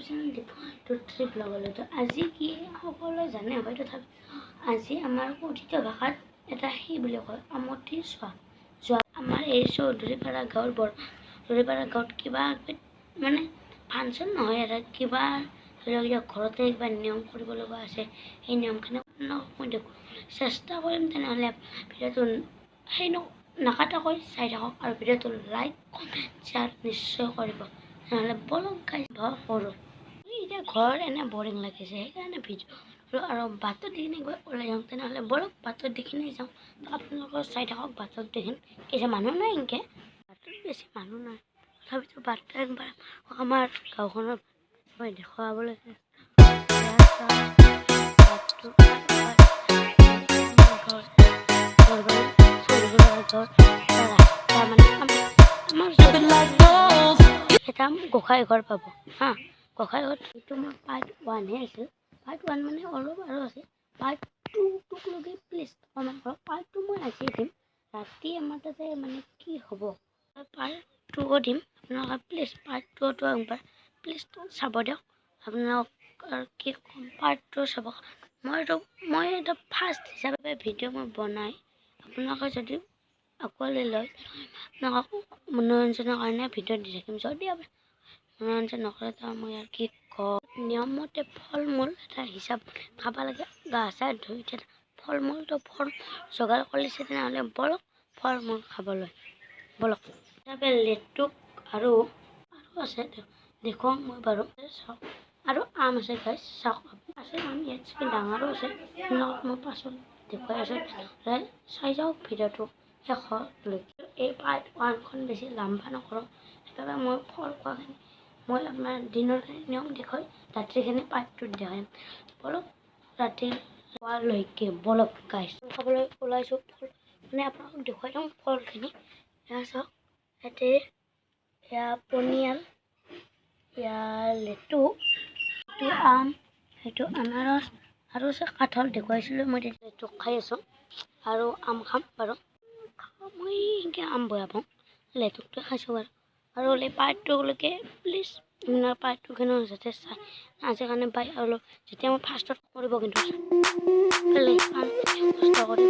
YouTube channel তো trip লগালোঁ। তো আজি কি সকলোৱে জানে হয়, তথাপি আজি আমাৰ কথিত ভাষাত এটা সেই বুলি কয় আমতি যোৱা আমাৰ এই চৌধুৰীপাৰা গাঁৱত কিবা মানে ফাংচন নহয়, এটা কিবা ধৰি লওক ঘৰতে কিবা নিয়ম কৰিব লগা আছে। সেই নিয়মখিনি মই দেখোঁ চেষ্টা কৰিম। তেনেহ'লে ভিডিঅ'টো সেই নাকাটাকৈ চাই থাকক আৰু ভিডিঅ'টো লাইক কমেণ্ট শ্বেয়াৰ নিশ্চয় কৰিব। নহ'লে বলক গাইজ কৰোঁ। এতিয়া ঘৰত এনে বৰিং লাগিছে, সেইকাৰণে ভিডিঅ' আৰু বাটত দেখিনে গৈ ওলাই যাওঁ। তেনেহ'লে বলক বাটত দেখিনে যাওঁ। তো আপোনালোকৰ চাই থাকক বাটত দেখি এতিয়া মানুহ নাই, এনেকৈ বাটত বেছি মানুহ নাই, তথাপিতো বাটত একবাৰ আমাৰ গাঁওখনত মই দেখুৱাবলৈ এটা গোঁসাই ঘৰ পাব হা। গোঁসাই ঘৰ এইটো মোৰ পাৰ্ট 1হে আছিল। পাৰ্ট 1 মানে অলপ আৰু আছে। পাৰ্ট 2টোক লগি প্লিজ কমেণ্ট কৰক। পাৰ্ট 2 মই আজি দিম ৰাতি। আমাৰ তাতে মানে কি হ'ব, পাৰ্ট 2 দিম। আপোনালোকে প্লিজ পাৰ্ট 2টো একবাৰ প্লিজ চাব দিয়ক। আপোনালোক আৰু কি ক'ম, পাৰ্ট 2 চাব। মই এটা ফাৰ্ষ্ট হিচাপে ভিডিঅ' মই বনাই আপোনালোকে যদি আঁকোৱালি লয়, আপোনালোকক মনোৰঞ্জনৰ কাৰণে ভিডিঅ' দি থাকিম। যদি মনোৰঞ্জন নকৰে তো মই আৰু কি কওঁ। নিয়মমতে ফল মূল এটা হিচাপ খাব লাগে। গা চা ধুই ফল মূলটো যোগাৰ কৰিছে, তেনেহ'লে বলক ফল মূল খাবলৈ বলক। হিচাপে লেটুক আৰু আছে দেখুৱাম মই বাৰু। চাওক আৰু আম আছে গাইজ, চাওক আছে আম ইয়াত চাগে ডাঙৰো আছে। আপোনালোকক মই পাছত দেখুৱাই আছোঁ, চাই যাওক ভিডিঅ'টো শেষলৈকে। এই পাৰ্ট 1খন বেছি লাম্বা নকৰোঁ, সেইবাবে মই ফল খোৱাখিনি মই আপোনাৰ দিনৰ নিয়ম দেখুৱাই ৰাতিখিনি পাৰ্ট 2ত দেখাম। বলক ৰাতি খোৱালৈকে বলক গাইজ খাবলৈ ওলাইছোঁ। ফল মানে আপোনালোকক দেখুৱাই দিওঁ ফলখিনি। এয়া চাওক, ইয়াতে এয়া পনিয়াল, ইয়াৰ লেটু, এইটো আম, সেইটো আনাৰস আৰু আছে কাঠল দেখুৱাইছিলোঁ মই। লেটু খাই আছোঁ আৰু আম খাম বাৰু। মই এনেকৈ আম বেয়া পাওঁ, লেটুকটো খাইছোঁ বাৰু। আৰু এই পাৰ্ট 2লৈকে প্লিজ আপোনাৰ পাৰ্ট 2খিনিও যাতে চাই। আজিৰ কাৰণে বাই। আৰু যেতিয়া মই ফাৰ্ষ্টত কৰিব কিন্তু কষ্ট কৰি